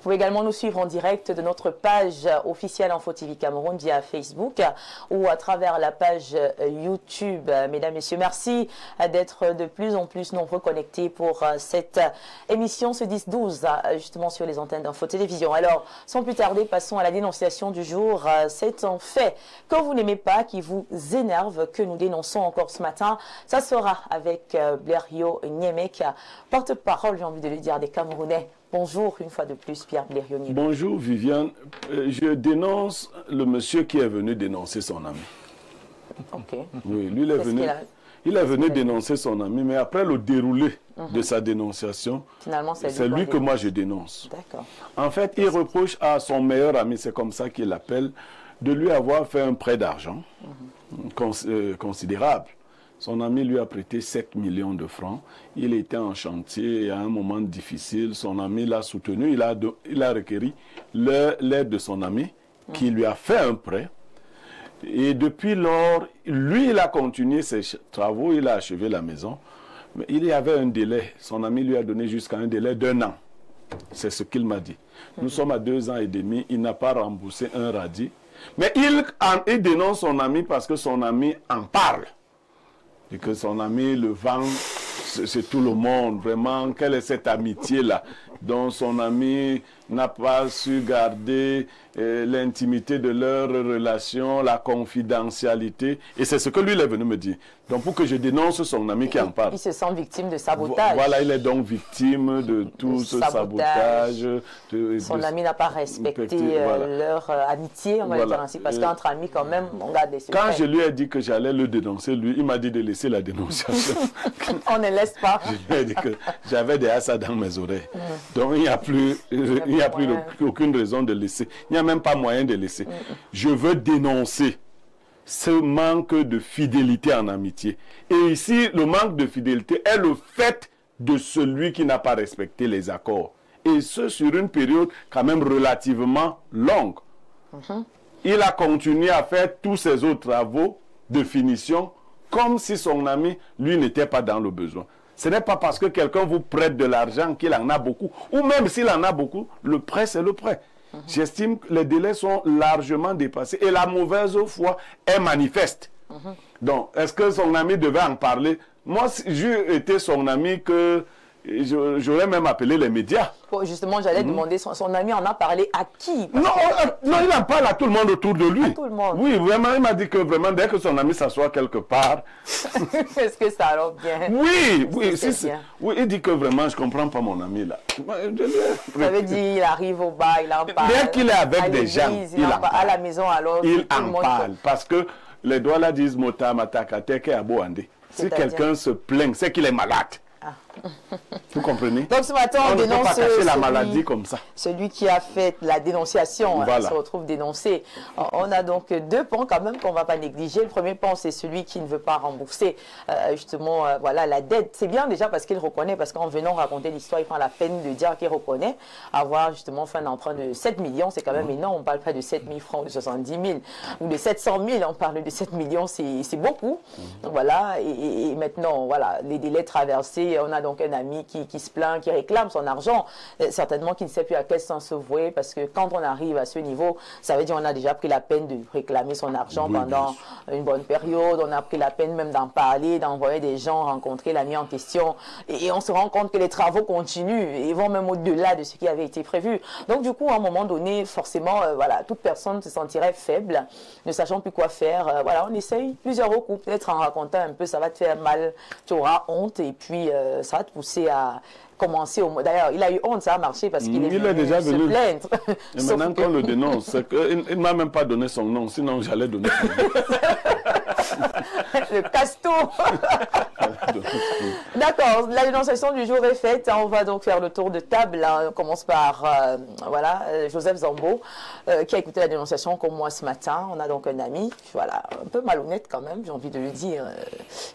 pouvez également nous suivre en direct de notre page officielle Info TV Cameroun via Facebook ou à travers la page YouTube. Mesdames, Messieurs, merci d'être de plus en plus nombreux connectés pour cette émission ce 10-12 justement sur les antennes d'Info Télévision. Alors, sans plus tarder, passons à la dénonciation du jour. C'est un fait que vous n'aimez pas, qui vous énerve, que nous dénonçons encore ce matin. Ça sera avec Blériot Niemek, porte-parole, j'ai envie de le dire, des Camerounais. Bonjour une fois de plus, Pierre Blériot Niemek. Bonjour Viviane. Je dénonce le monsieur qui est venu dénoncer son ami. Ok. Oui, lui, il est venu dénoncer son ami, mais après le déroulé de sa dénonciation, c'est lui que moi je dénonce. D'accord. En fait, il reproche à son meilleur ami, c'est comme ça qu'il l'appelle, de lui avoir fait un prêt d'argent considérable. Son ami lui a prêté 7 millions de francs. Il était en chantier et à un moment difficile. Son ami l'a soutenu. Il a requéri l'aide de son ami qui lui a fait un prêt. Et depuis lors, lui, il a continué ses travaux. Il a achevé la maison. Mais il y avait un délai. Son ami lui a donné jusqu'à un délai d'1 an. C'est ce qu'il m'a dit. Nous sommes à 2 ans et demi. Il n'a pas remboursé un radis. Mais il dénonce son ami parce que son ami en parle. Et que son ami le vend, c'est tout le monde. Vraiment, quelle est cette amitié-là dont son ami n'a pas su garder l'intimité de leur relation, la confidentialité. Et c'est ce que lui, il est venu me dire. Donc, pour que je dénonce son ami qui en parle. Il se sent victime de sabotage. Voilà, il est donc victime de tout ce sabotage. Son ami n'a pas respecté leur amitié, on va le dire ainsi. Parce qu'entre amis, quand même, on garde des secrets. Quand je lui ai dit que j'allais le dénoncer, lui, il m'a dit de laisser la dénonciation. On ne laisse pas. Je lui ai dit que j'avais des ça dans mes oreilles. Donc, il n'y a plus, aucune raison de laisser. Il n'y a même pas moyen de laisser. Je veux dénoncer ce manque de fidélité en amitié. Et ici, le manque de fidélité est le fait de celui qui n'a pas respecté les accords. Et ce, sur une période quand même relativement longue. Il a continué à faire tous ses autres travaux de finition comme si son ami, lui, n'était pas dans le besoin. Ce n'est pas parce que quelqu'un vous prête de l'argent qu'il en a beaucoup. Ou même s'il en a beaucoup, le prêt, c'est le prêt. J'estime que les délais sont largement dépassés et la mauvaise foi est manifeste. Donc, est-ce que son ami devait en parler? Moi, si j'ai été son ami, que j'aurais même appelé les médias. Justement, j'allais demander, son ami en a parlé à qui? Non, il en parle à tout le monde autour de lui. À tout le monde. Oui, vraiment, il m'a dit que vraiment, dès que son ami s'assoit quelque part... Est-ce que ça alors bien? Oui, oui, oui, il dit que vraiment, je ne comprends pas mon ami là. Ça veut dire, il arrive au bar, il en parle. Dès qu'il est avec des gens, il en parle. À la maison, alors... Il en parle, parce que les doigts là disent Mota Matakateke Aboande. Si quelqu'un se plaint, c'est qu'il est malade. Vous comprenez? Donc ce matin, on dénonce pas cacher la maladie comme ça. Celui qui a fait la dénonciation voilà. Se retrouve dénoncé. On a donc 2 pans quand même qu'on ne va pas négliger. Le premier pan, c'est celui qui ne veut pas rembourser justement voilà, la dette. C'est bien déjà parce qu'il reconnaît, parce qu'en venant raconter l'histoire, il prend la peine de dire qu'il reconnaît avoir justement fait un emprunt de 7 millions. C'est quand même énorme. On ne parle pas de 7 000 francs, de 70 000 ou de 700 000. On parle de 7 millions, c'est beaucoup. Donc voilà. Et maintenant, voilà, les délais traversés. On a donc un ami qui se plaint, qui réclame son argent, certainement qui ne sait plus à quel sens se vouer, parce que quand on arrive à ce niveau, ça veut dire qu'on a déjà pris la peine de réclamer son argent pendant une bonne période, on a pris la peine même d'en parler, d'envoyer des gens rencontrer l'ami en question, et on se rend compte que les travaux continuent et vont même au-delà de ce qui avait été prévu. Donc du coup, à un moment donné, forcément, voilà, toute personne se sentirait faible, ne sachant plus quoi faire. Voilà, on essaye plusieurs recours, peut-être en racontant un peu, ça va te faire mal, tu auras honte, et puis ça va te pousser à commencer au... D'ailleurs, il a eu honte, ça a marché parce qu'il est déjà venu se plaindre. Et maintenant qu'on le dénonce, il ne m'a même pas donné son nom, sinon j'allais donner son nom. Le casse-tout. D'accord, la dénonciation du jour est faite. On va donc faire le tour de table. On commence par voilà, Joseph Zambo, qui a écouté la dénonciation comme moi ce matin. On a donc un ami, voilà, un peu malhonnête quand même, j'ai envie de le dire.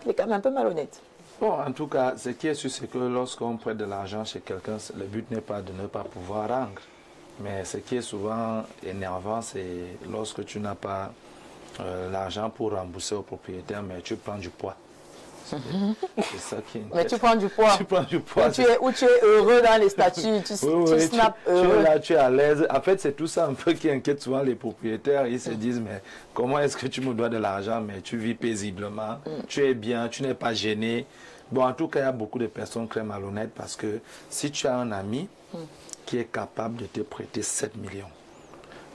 Il est quand même un peu malhonnête. Bon, en tout cas, ce qui est sûr, c'est que lorsqu'on prête de l'argent chez quelqu'un, le but n'est pas de ne pas pouvoir rendre. Mais ce qui est souvent énervant, c'est lorsque tu n'as pas l'argent pour rembourser au propriétaire, mais tu prends du poids. C'est ça qui est Mais tu prends du poids. Tu prends du poids. Ou tu es heureux dans les statuts, tu snaps heureux. Tu es là, tu es à l'aise. En fait, c'est tout ça un peu qui inquiète souvent les propriétaires. Ils se disent, mais comment est-ce que tu me dois de l'argent, mais tu vis paisiblement, tu es bien, tu n'es pas gêné. Bon, en tout cas, il y a beaucoup de personnes très malhonnêtes parce que si tu as un ami qui est capable de te prêter 7 millions,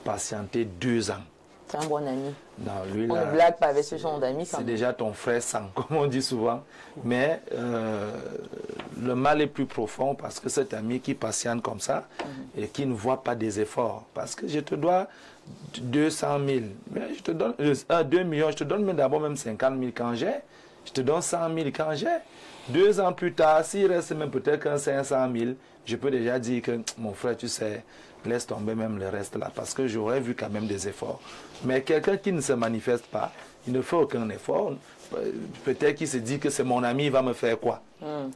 patienter 2 ans. C'est un bon ami. Non, lui, on là, ne blague pas avec ce genre d'amis. C'est déjà ton frère sang, comme on dit souvent. Mais le mal est plus profond parce que cet ami qui patiente comme ça et qui ne voit pas des efforts. Parce que je te dois 200 000, mais je te donne 2 millions, je te donne d'abord même 50 000 quand j'ai. Je te donne 100 000 quand j'ai. 2 ans plus tard, s'il reste même peut-être qu'un 500 000, je peux déjà dire que mon frère, tu sais, laisse tomber même le reste là, parce que j'aurais vu quand même des efforts. Mais quelqu'un qui ne se manifeste pas, il ne fait aucun effort, peut-être qu'il se dit que c'est mon ami, il va me faire quoi.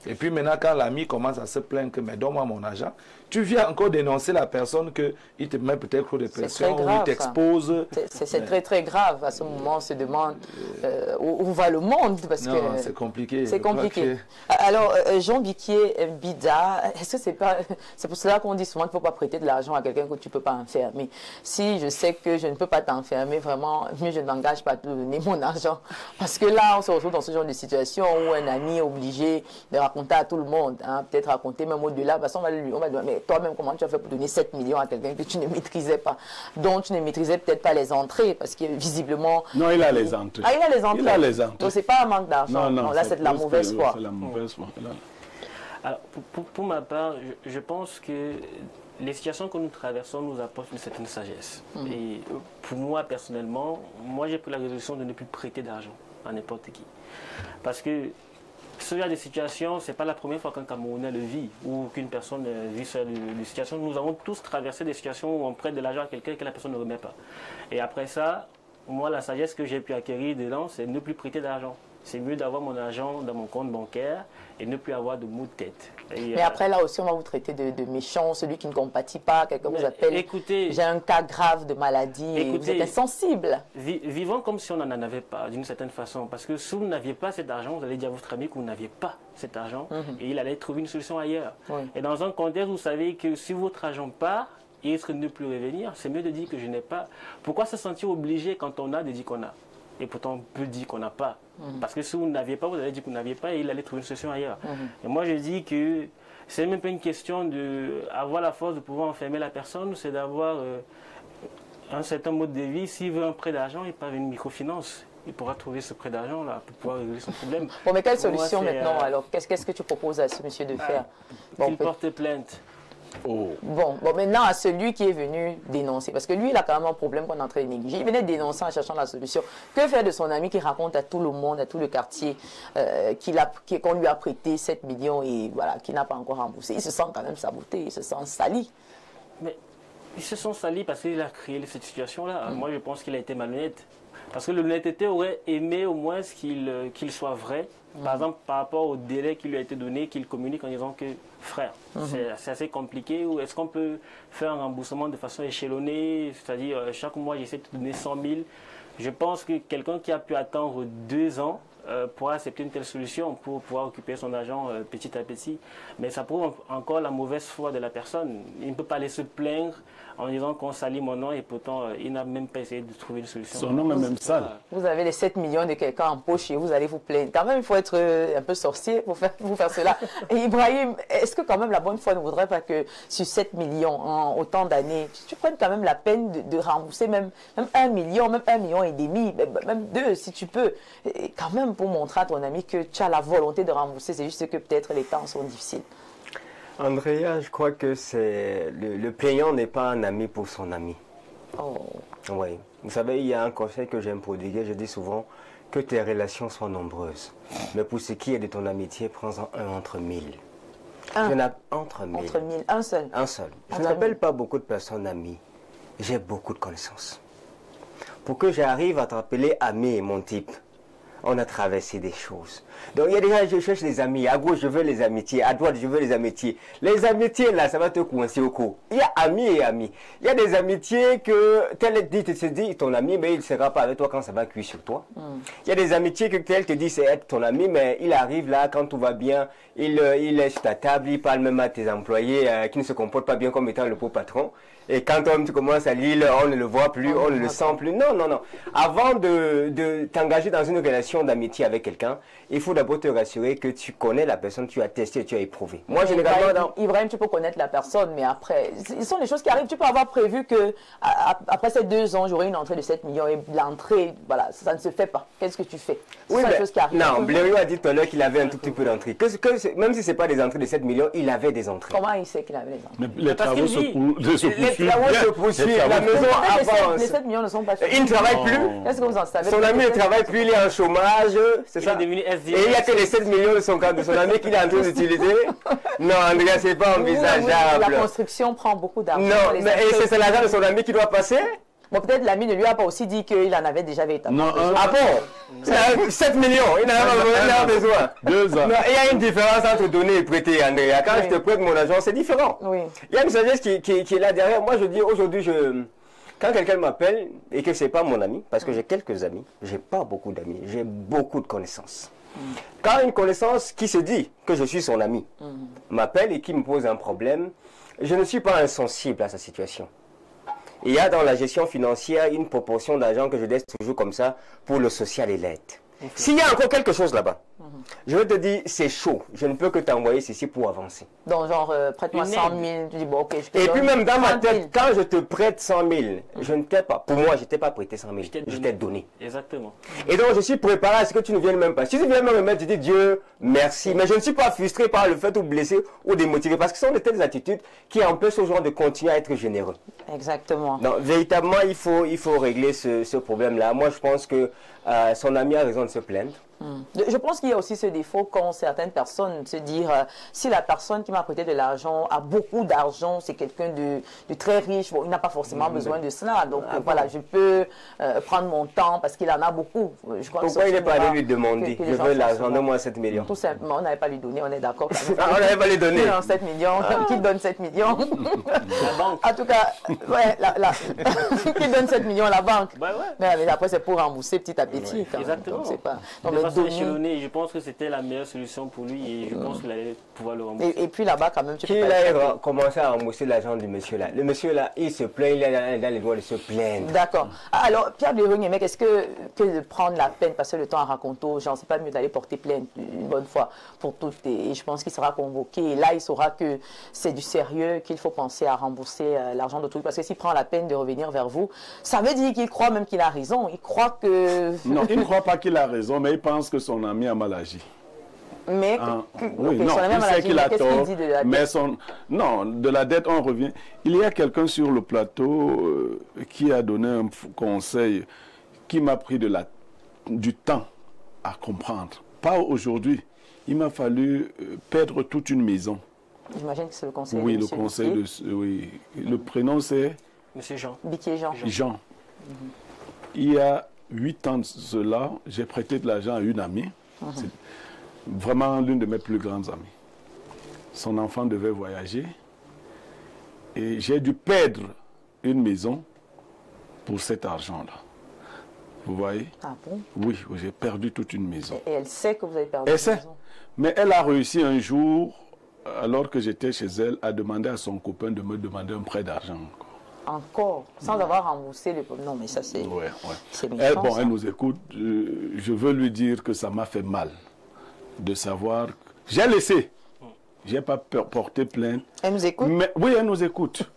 Et puis maintenant, quand l'ami commence à se plaindre que, mais donne-moi mon argent, tu viens encore dénoncer la personne qu'il te met peut-être trop de pression, ou il t'expose. C'est très très grave. À ce moment, on se demande où va le monde. Parce non, que c'est compliqué. C'est compliqué. Alors, Jean Biquier Bida, est-ce que c'est pas... C'est pour cela qu'on dit souvent qu'il ne faut pas prêter de l'argent à quelqu'un que tu ne peux pas enfermer. Si je sais que je ne peux pas t'enfermer, vraiment, mieux je n'engage pas à te donner mon argent. Parce que là, on se retrouve dans ce genre de situation où un ami est obligé de raconter à tout le monde, hein, peut-être raconter même au-delà, parce qu'on va lui dire, mais toi-même, comment tu as fait pour donner 7 millions à quelqu'un que tu ne maîtrisais pas, dont tu ne maîtrisais peut-être pas les entrées, parce que visiblement... Non, il a les entrées. Ah, il a les entrées. Il a les entrées. Donc, c'est pas un manque d'argent. Non, là, c'est de la mauvaise foi. C'est la mauvaise foi. Alors, pour ma part, je pense que les situations que nous traversons nous apportent une certaine sagesse. Et pour moi, personnellement, j'ai pris la résolution de ne plus prêter d'argent à n'importe qui. Parce que ce genre de situation, ce n'est pas la première fois qu'un Camerounais le vit ou qu'une personne vit ce genre de situation. Nous avons tous traversé des situations où on prête de l'argent à quelqu'un et que la personne ne remet pas. Et après ça, moi, la sagesse que j'ai pu acquérir dedans, c'est ne plus prêter d'argent. C'est mieux d'avoir mon argent dans mon compte bancaire et ne plus avoir de maux de tête. Mais après, là aussi, on va vous traiter de méchant, celui qui ne compatit pas, quelqu'un vous appelle. Écoutez, j'ai un cas grave de maladie et vous êtes insensible. Vivons comme si on n'en avait pas, d'une certaine façon. Parce que si vous n'aviez pas cet argent, vous allez dire à votre ami que vous n'aviez pas cet argent et il allait trouver une solution ailleurs. Et dans un contexte, vous savez que si votre argent part, il risque de ne plus revenir, c'est mieux de dire que je n'ai pas. Pourquoi se sentir obligé quand on a de dire qu'on a? Et pourtant, on peut dire qu'on n'a pas. Parce que si vous n'aviez pas, vous allez dire que vous n'aviez pas et il allait trouver une solution ailleurs. Et moi, je dis que c'est même pas une question d'avoir la force de pouvoir enfermer la personne, c'est d'avoir un certain mode de vie. S'il veut un prêt d'argent, il peut avoir une microfinance. Il pourra trouver ce prêt d'argent là pour pouvoir régler son problème. Bon, mais quelle solution maintenant alors? Qu'est-ce que tu proposes à ce monsieur de faire? Qu'il porte plainte. Bon, maintenant à celui qui est venu dénoncer, parce que lui, il a quand même un problème qu'on est en train de négliger. Il venait dénoncer en cherchant la solution. Que faire de son ami qui raconte à tout le monde, à tout le quartier, qu'on lui a prêté 7 millions et voilà, qui n'a pas encore remboursé? Il se sent quand même saboté, il se sent sali. Mais ils se sont salis parce qu'il a créé cette situation-là. Moi, je pense qu'il a été malhonnête. Parce que l'honnêteté aurait aimé au moins qu'il soit vrai. Par exemple, par rapport au délai qui lui a été donné, qu'il communique en disant que, frère, c'est assez compliqué, ou est-ce qu'on peut faire un remboursement de façon échelonnée, c'est-à-dire chaque mois j'essaie de te donner 100 000. Je pense que quelqu'un qui a pu attendre 2 ans pourra accepter une telle solution pour pouvoir occuper son argent petit à petit. Mais ça prouve encore la mauvaise foi de la personne. Il ne peut pas aller se plaindre en disant qu'on salit mon nom et pourtant il n'a même pas essayé de trouver une solution. Son nom est même sale. Vous avez les 7 millions de quelqu'un en poche et vous allez vous plaindre. Quand même, il faut être un peu sorcier pour faire cela. Et Ibrahim, est-ce que quand même la bonne foi ne voudrait pas que sur 7 millions en autant d'années, tu prennes quand même la peine de rembourser même 1 million, même 1,5 million, même 2 si tu peux. Et quand même pour montrer à ton ami que tu as la volonté de rembourser, c'est juste que peut-être les temps sont difficiles. Andrea, je crois que c'est le plaignant n'est pas un ami pour son ami. Oh. Oui. Vous savez, il y a un conseil que j'aime prodiguer. Je dis souvent que tes relations soient nombreuses. Mais pour ce qui est de ton amitié, prends-en un entre 1000. Entre 1000. Entre 1000, un seul. Un seul. Je n'appelle pas beaucoup de personnes amies. J'ai beaucoup de connaissances. Pour que j'arrive à t'appeler ami, mon type, On a traversé des choses. Donc, il y a des gens, je cherche des amis. À gauche, je veux les amitiés. À droite, je veux les amitiés. Les amitiés, là, ça va te coincer au cou. Il y a amis et amis. Il y a des amitiés que tel dit, te dit ton ami, mais il ne sera pas avec toi quand ça va cuire sur toi. Il y a des amitiés que tel te dit c'est être ton ami, mais il arrive là, quand tout va bien, il est sur ta table, il parle même à tes employés qui ne se comportent pas bien comme étant le beau patron. Et quand tu commences à lire, on ne le voit plus, on ne le sent plus. Non, non, non. Avant de t'engager dans une relation d'amitié avec quelqu'un, il faut d'abord te rassurer que tu connais la personne, tu as testé, tu as éprouvé. Moi, généralement... Ibrahim, tu peux connaître la personne, mais après, ce sont des choses qui arrivent. Tu peux avoir prévu que après ces 2 ans, j'aurai une entrée de 7 millions et l'entrée, voilà, ça ne se fait pas. Qu'est-ce que tu fais? Oui, mais, choses qui arrivent. Non, Blériot a dit tout à l'heure qu'il avait un tout petit peu d'entrée. Même si ce n'est pas des entrées de 7 millions, il avait des entrées. Comment il sait qu'il avait des entrées? Mais les travaux se poursuivent. La maison avance. Les 7 millions ne sont pas finis. Il ne travaille plus. Est-ce que vous en savez? Son ami ne travaille plus, il est en chômage. C'est ça. Il est devenu SDF. Et il n'y a que les 7 millions de son ami qu'il est en train d'utiliser. Non, Andrea, ce n'est pas envisageable. La construction prend beaucoup d'argent. Non, mais c'est l'argent de son ami qui doit passer. Bon, peut-être l'ami ne lui a pas aussi dit qu'il en avait déjà véritablement besoin. Ah bon? 7 millions, il n'en a pas besoin. 2 ans. Non, il y a une différence entre donner et prêter, Andrea. Quand je te prête mon argent, c'est différent. Oui. Il y a une sagesse qui est là derrière. Moi, je dis aujourd'hui, quand quelqu'un m'appelle et que ce n'est pas mon ami, parce que j'ai quelques amis, je n'ai pas beaucoup d'amis, j'ai beaucoup de connaissances. Quand une connaissance qui se dit que je suis son ami m'appelle et qui me pose un problème, je ne suis pas insensible à sa situation. Il y a dans la gestion financière une proportion d'argent que je laisse toujours comme ça pour le social et l'aide. S'il y a encore quelque chose là-bas, je vais te dire, c'est chaud. Je ne peux que t'envoyer ceci pour avancer. Donc, genre, prête-moi 100 000. Tu dis, bon, ok, je te Et donne puis même dans ma 30 000. tête, quand je te prête 100 000, je ne t'ai pas. Pour moi, je ne t'ai pas prêté 100 000. Je t'ai donné. Exactement. Et donc, je suis préparé à ce que tu ne viennes même pas. Si tu viens me mettre, je dis Dieu, merci. Mais je ne suis pas frustré par le fait ou blessé ou démotivé. Parce que ce sont de telles attitudes qui empêchent aux gens de continuer à être généreux. Exactement. Donc, véritablement, il faut régler ce problème-là. Moi, je pense que son ami a raison de se plaindre. Je pense qu'il y a aussi ce défaut quand certaines personnes se disent si la personne qui m'a prêté de l'argent a beaucoup d'argent, c'est quelqu'un de très riche, bon, il n'a pas forcément besoin de cela. Donc voilà, je peux prendre mon temps parce qu'il en a beaucoup. Je crois pourquoi il n'est pas allé lui demander je veux l'argent, donne-moi 7 millions. Tout simplement, on n'avait pas lui donné, on est d'accord. On n'avait pas lui donné. 7 millions, qui donne 7 millions? La banque. En tout cas, ouais, qui donne 7 millions à la banque. Ouais, ouais. Mais après, c'est pour rembourser petit à petit. Ouais. Exactement. Donc, pas... De façon échelonnée, je pense que c'était la meilleure solution pour lui et je pense qu'il allait pouvoir le rembourser. Et puis là-bas, quand même, tu peux qu'il a commencé à rembourser l'argent du monsieur là. Le monsieur là, il se plaint, il a dans les droits de se plaindre. D'accord. Alors, Pierre Leroux, mec, est-ce que de prendre la peine, passer le temps à raconter aux gens, c'est pas mieux d'aller porter plainte une bonne fois pour toutes et je pense qu'il sera convoqué et là, il saura que c'est du sérieux, qu'il faut penser à rembourser l'argent de tout parce que s'il prend la peine de revenir vers vous, ça veut dire qu'il croit même qu'il a raison. Il croit que... Non, il ne croit pas qu'il a raison, mais il pense que son ami a mal agi. Mais oui, non, il sait qu'il a tort, mais non, de la dette, on revient. Il y a quelqu'un sur le plateau qui a donné un conseil qui m'a pris du temps à comprendre. Pas aujourd'hui. Il m'a fallu perdre toute une maison. J'imagine que c'est le conseil oui, de le conseil de... Oui, le prénom c'est... Monsieur Jean. Biquier Jean. Jean. Il y a 8 ans de cela, j'ai prêté de l'argent à une amie. C'est vraiment l'une de mes plus grandes amies. Son enfant devait voyager. Et j'ai dû perdre une maison pour cet argent-là. Vous voyez? Ah bon? Oui, j'ai perdu toute une maison. Et elle sait que vous avez perdu une maison? Mais elle a réussi un jour, alors que j'étais chez elle, à demander à son copain de me demander un prêt d'argent. Encore, sans avoir remboursé le... Non, mais ça, c'est... Ouais. C'est méchant, elle nous écoute. Je veux lui dire que ça m'a fait mal de savoir... J'ai laissé. Je n'ai pas porté plainte. Elle nous écoute? Oui, elle nous écoute.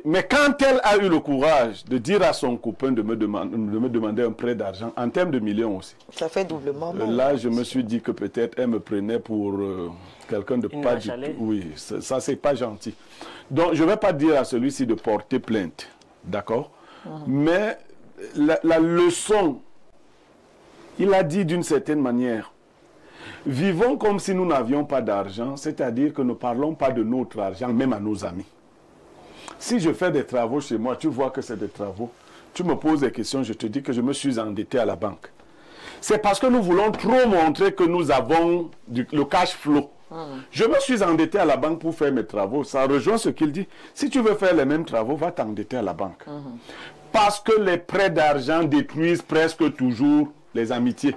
Mais quand elle a eu le courage de dire à son copain de me demander un prêt d'argent, en termes de millions aussi. Ça fait doublement mal. Là, je me suis dit que peut-être elle me prenait pour quelqu'un de pas du tout. Oui, ça c'est pas gentil. Donc, je ne vais pas dire à celui-ci de porter plainte. D'accord? Mais la leçon, il a dit d'une certaine manière, vivons comme si nous n'avions pas d'argent, c'est-à-dire que ne parlons pas de notre argent, même à nos amis. Si je fais des travaux chez moi, tu vois que c'est des travaux, tu me poses des questions, je te dis que je me suis endetté à la banque. C'est parce que nous voulons trop montrer que nous avons le cash flow. Je me suis endetté à la banque pour faire mes travaux. Ça rejoint ce qu'il dit. Si tu veux faire les mêmes travaux, va t'endetter à la banque. Parce que les prêts d'argent détruisent presque toujours les amitiés.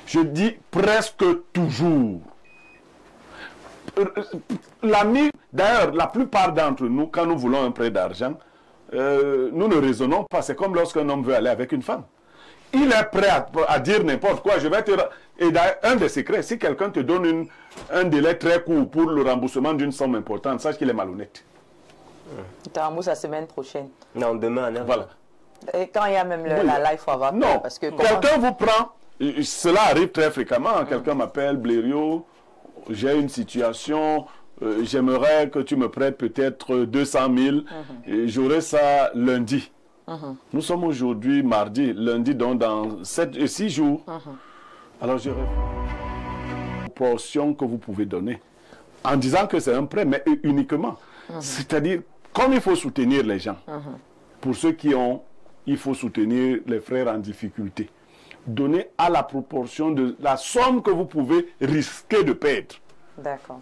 Je dis presque toujours. L'ami, d'ailleurs, la plupart d'entre nous, quand nous voulons un prêt d'argent, nous ne raisonnons pas. C'est comme lorsqu'un homme veut aller avec une femme. Il est prêt à dire n'importe quoi. Je vais te... Et d'ailleurs, un des secrets, si quelqu'un te donne un délai très court pour le remboursement d'une somme importante, sache qu'il est malhonnête. Tu te rembourses la semaine prochaine. Non, demain. Voilà. Et quand il y a même la live, il faut avoir peur. Non, parce que quelqu'un vous prend, cela arrive très fréquemment, quelqu'un m'appelle, Blériot, j'ai une situation, j'aimerais que tu me prêtes peut-être 200 000, et j'aurai ça lundi. Nous sommes aujourd'hui mardi, lundi, donc dans 6 jours. Alors j'aurai une proportion que vous pouvez donner, en disant que c'est un prêt, mais uniquement. C'est-à-dire, comme il faut soutenir les gens, pour ceux qui ont, il faut soutenir les frères en difficulté. Donnez à la proportion de la somme que vous pouvez risquer de perdre.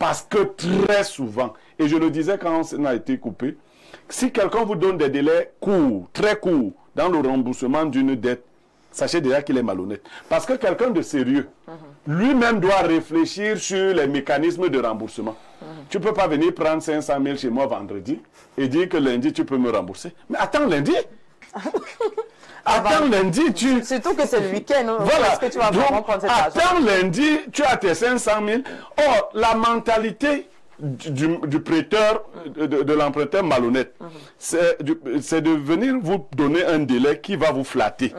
Parce que très souvent, et je le disais quand on a été coupé, si quelqu'un vous donne des délais courts, très courts, dans le remboursement d'une dette, sachez déjà qu'il est malhonnête. Parce que quelqu'un de sérieux, lui-même doit réfléchir sur les mécanismes de remboursement. Tu ne peux pas venir prendre 500 000 chez moi vendredi et dire que lundi tu peux me rembourser. Mais attends lundi. Attends lundi, tu... Surtout que c'est le week-end. Voilà. Est-ce que tu vas vraiment prendre cet argent? Attends lundi, tu as tes 500 000. Or, la mentalité du prêteur, de l'emprunteur malhonnête, c'est de venir vous donner un délai qui va vous flatter.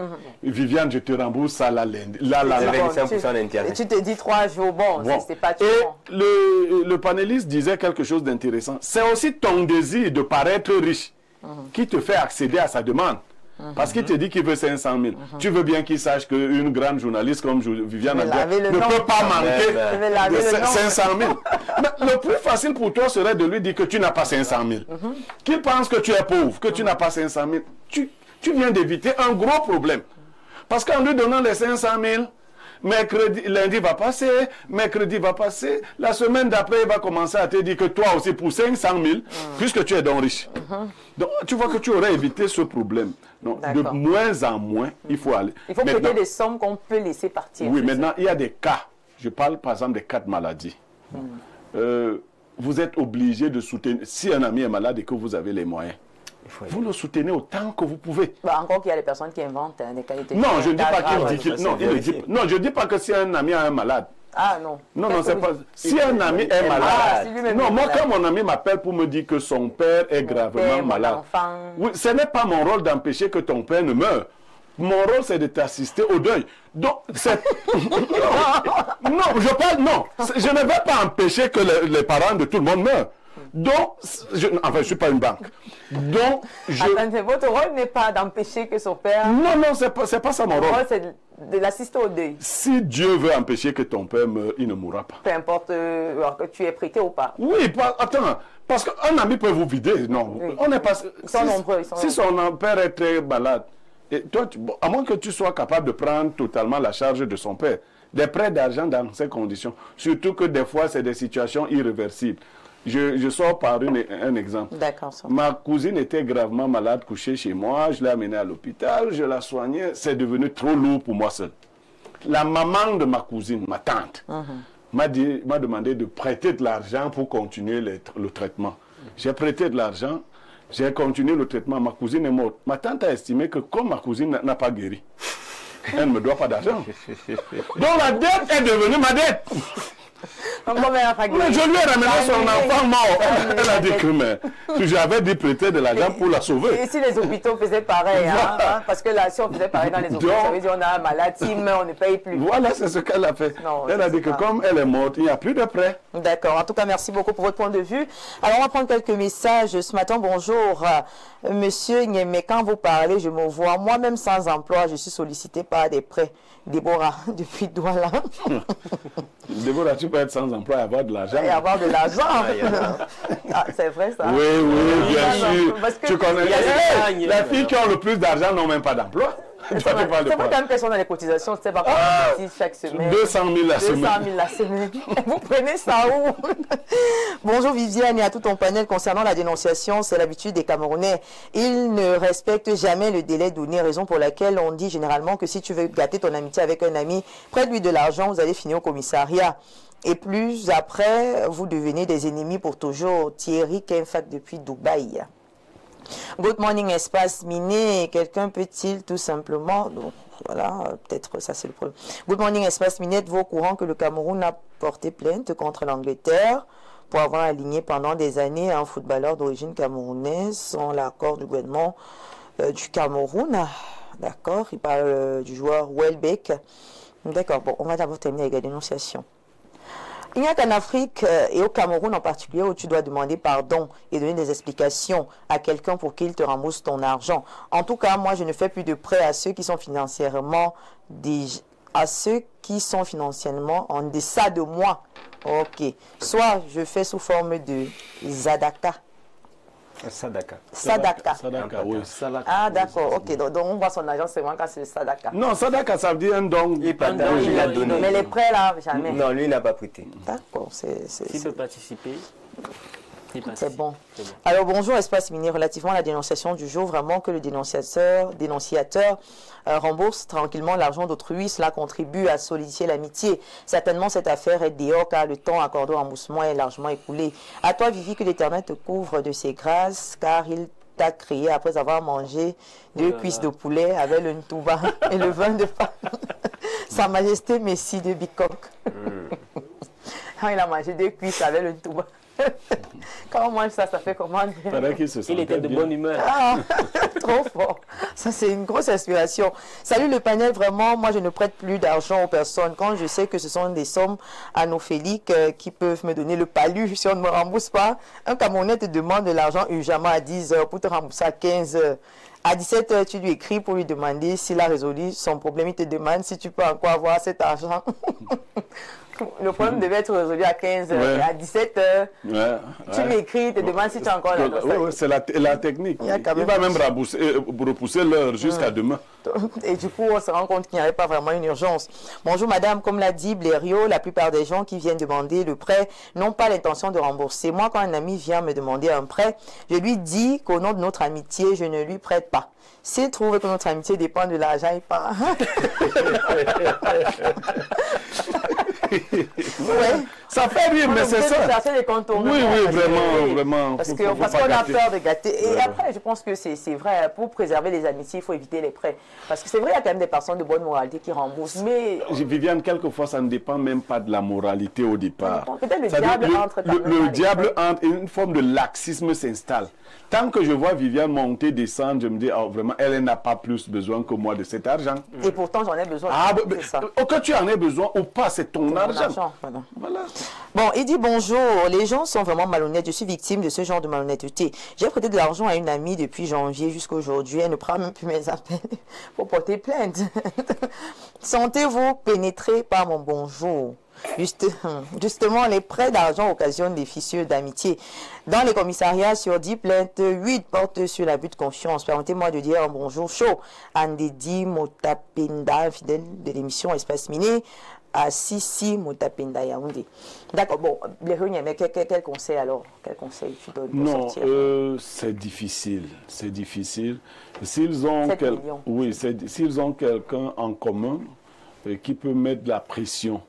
Viviane, je te rembourse ça la lundi. Tu te dis 3 jours, bon. C'est pas tout. Et le panéliste disait quelque chose d'intéressant. C'est aussi ton désir de paraître riche qui te fait accéder à sa demande. Parce qu'il te dit qu'il veut 500 000. Tu veux bien qu'il sache qu'une grande journaliste comme Viviane ne peut pas manquer de 500 000. Mais le plus facile pour toi serait de lui dire que tu n'as pas 500 000. Qu'il pense que tu es pauvre, que tu n'as pas 500 000. Tu viens d'éviter un gros problème. Parce qu'en lui donnant les 500 000, lundi va passer, mercredi va passer, la semaine d'après, il va commencer à te dire que toi aussi, pour 500 000, puisque tu es donc riche. Donc, tu vois que tu aurais évité ce problème. Donc, de moins en moins, il faut aller. Il faut payer des sommes qu'on peut laisser partir. Oui, maintenant, il y a des cas. Je parle par exemple des cas de maladie. Vous êtes obligé de soutenir. Si un ami est malade et que vous avez les moyens, vous le soutenez autant que vous pouvez. Encore qu'il y a des personnes qui inventent des qualités. Non, je ne dis pas qu'il dit qu'il... Non, je ne dis pas que si un ami a un malade. Ah non. Non, c'est pas... Si un ami est malade... Non, moi quand mon ami m'appelle pour me dire que son père est gravement malade, oui, ce n'est pas mon rôle d'empêcher que ton père ne meure. Mon rôle, c'est de t'assister au deuil. Donc, c'est... non, je parle... Non, je ne vais pas empêcher que les parents de tout le monde meurent. Donc, enfin, je ne suis pas une banque. Donc, votre rôle n'est pas d'empêcher que son père... Non, c'est pas ça mon rôle. Mon rôle, c'est de l'assister au deuil. Si Dieu veut empêcher que ton père meure, il ne mourra pas. Peu importe que tu es prêté ou pas. Oui, attends, parce qu'un ami peut vous vider. Non, oui. On n'est pas... Ils sont nombreux. Si son père est très malade, et toi, à moins que tu sois capable de prendre totalement la charge de son père, des prêts d'argent dans ces conditions, surtout que des fois, c'est des situations irréversibles. Je sors par un exemple. Ma cousine était gravement malade, couchée chez moi. Je l'ai amenée à l'hôpital, je la soignais. C'est devenu trop lourd pour moi seul. La maman de ma cousine, ma tante, m'a demandé de prêter de l'argent pour continuer le traitement. J'ai prêté de l'argent, j'ai continué le traitement. Ma cousine est morte. Ma tante a estimé que comme ma cousine n'a pas guéri, elle ne me doit pas d'argent. Donc la dette est devenue ma dette. Mais je lui ai ramené son enfant mort. Elle a dit que j'avais dit prêter de l'argent pour la sauver. Et si les hôpitaux faisaient pareil, parce que là, si on faisait pareil dans les hôpitaux, ça veut dire qu'on a un malade, s'il meurt, on ne paye plus. Voilà, c'est ce qu'elle a fait. Elle a dit que comme elle est morte, il n'y a plus de prêt. D'accord. En tout cas, merci beaucoup pour votre point de vue. Alors, on va prendre quelques messages ce matin. Bonjour, monsieur Niémé. Quand vous parlez, je me vois moi-même sans emploi. Je suis sollicité par des prêts. Déborah, depuis Douala. Déborah, tu peux être sans emploi et avoir de l'argent. Et avoir de l'argent. C'est vrai ça. Oui, bien sûr. Tu connais. Les filles qui ont le plus d'argent n'ont même pas d'emploi. C'est pas quand même question dans les cotisations, c'est pas comme chaque semaine. 200 000 la semaine. 200 000 la semaine. Vous prenez ça où? Bonjour Viviane et à tout ton panel. Concernant la dénonciation, c'est l'habitude des Camerounais. Ils ne respectent jamais le délai donné, raison pour laquelle on dit généralement que si tu veux gâter ton amitié avec un ami, prête-lui de l'argent, vous allez finir au commissariat. Et plus après, vous devenez des ennemis pour toujours. Thierry Kenfak depuis Dubaï. Good morning, espace miné. Quelqu'un peut-il tout simplement... Donc, voilà, peut-être ça c'est le problème. Good morning, espace miné. Êtes-vous au courant que le Cameroun a porté plainte contre l'Angleterre pour avoir aligné pendant des années un footballeur d'origine camerounaise sans l'accord du gouvernement du Cameroun? D'accord, il parle du joueur Welbeck. D'accord, bon, on va d'abord terminer avec la dénonciation. Il n'y a qu'en Afrique et au Cameroun en particulier où tu dois demander pardon et donner des explications à quelqu'un pour qu'il te rembourse ton argent. En tout cas, moi, je ne fais plus de prêts à ceux qui sont financièrement en deçà de moi. Ok. Soit je fais sous forme de Zadaka. Sadaka. Sadaka, oui. Ah, d'accord, ok. Donc, on voit son agent, c'est vraiment quand c'est Sadaka. Non, Sadaka, ça veut dire un don. Il a donné. Mais les prêts, là, jamais. Non, lui, il n'a pas prêté. D'accord, S'il peut participer. C'est bon. Alors bonjour Espace Minier, relativement à la dénonciation du jour, vraiment que le dénonciateur rembourse tranquillement l'argent d'autrui, cela contribue à solidifier l'amitié. Certainement cette affaire est dehors car le temps accordé au remboursement est largement écoulé. À toi Vivi, que l'Éternel te couvre de ses grâces car il t'a créé après avoir mangé 2 cuisses de poulet avec le ntouba et le vin de pain. Sa Majesté Messie de Bicoque. Il a mangé 2 cuisses avec le ntouba. Quand on mange ça, ça fait comment? Il était de bonne humeur. Ah, trop fort. Ça, c'est une grosse inspiration. Salut le panel, vraiment, moi, je ne prête plus d'argent aux personnes. Quand je sais que ce sont des sommes anophéliques qui peuvent me donner le palu si on ne me rembourse pas, un Camerounais te demande de l'argent urgemment à 10 heures pour te rembourser à 15 heures. À 17 heures, tu lui écris pour lui demander s'il a résolu son problème. Il te demande si tu peux encore avoir cet argent. Le problème devait être résolu à 15 heures. Ouais. Et à 17 heures, tu m'écris, il te demandes si tu as encore l'argent. Oui, c'est la technique. Il va même repousser l'heure jusqu'à demain. Et du coup, on se rend compte qu'il n'y avait pas vraiment une urgence. Bonjour madame, comme l'a dit Blériot, la plupart des gens qui viennent demander le prêt n'ont pas l'intention de rembourser. Moi, quand un ami vient me demander un prêt, je lui dis qu'au nom de notre amitié, je ne lui prête pas. S'il trouve que notre amitié dépend de l'argent, il part. Ouais. Ça fait rire, mais c'est ça. Oui, vraiment. Parce qu'on a peur de gâter. Et après, je pense que c'est vrai, pour préserver les amitiés, il faut éviter les prêts. Parce que c'est vrai, il y a quand même des personnes de bonne moralité qui remboursent. Mais Viviane, quelquefois, ça ne dépend même pas de la moralité au départ. Peut-être le diable entre. Le diable entre et une forme de laxisme s'installe. Tant que je vois Viviane monter, descendre, je me dis, oh, vraiment, elle n'a pas plus besoin que moi de cet argent. Et pourtant, j'en ai besoin. Que tu en aies besoin ou pas, c'est ton argent. Voilà. Bon, il dit bonjour. Les gens sont vraiment malhonnêtes. Je suis victime de ce genre de malhonnêteté. J'ai prêté de l'argent à une amie depuis janvier jusqu'à aujourd'hui. Elle ne prend même plus mes appels pour porter plainte. Sentez-vous pénétré par mon bonjour. Justement, les prêts d'argent occasionnent des fissures d'amitié. Dans les commissariats, sur 10 plaintes, 8 portent sur l'abus de confiance. Permettez-moi de dire un bonjour chaud à Ndedi Motapenda, fidèle de l'émission Espace Miné, à Sissi Motapenda Yaoundé. D'accord, bon, les réunions, mais quel conseil alors? Quel conseil tu donnes pour sortir? C'est difficile. C'est difficile. S'ils ont quelqu'un en commun qui peut mettre de la pression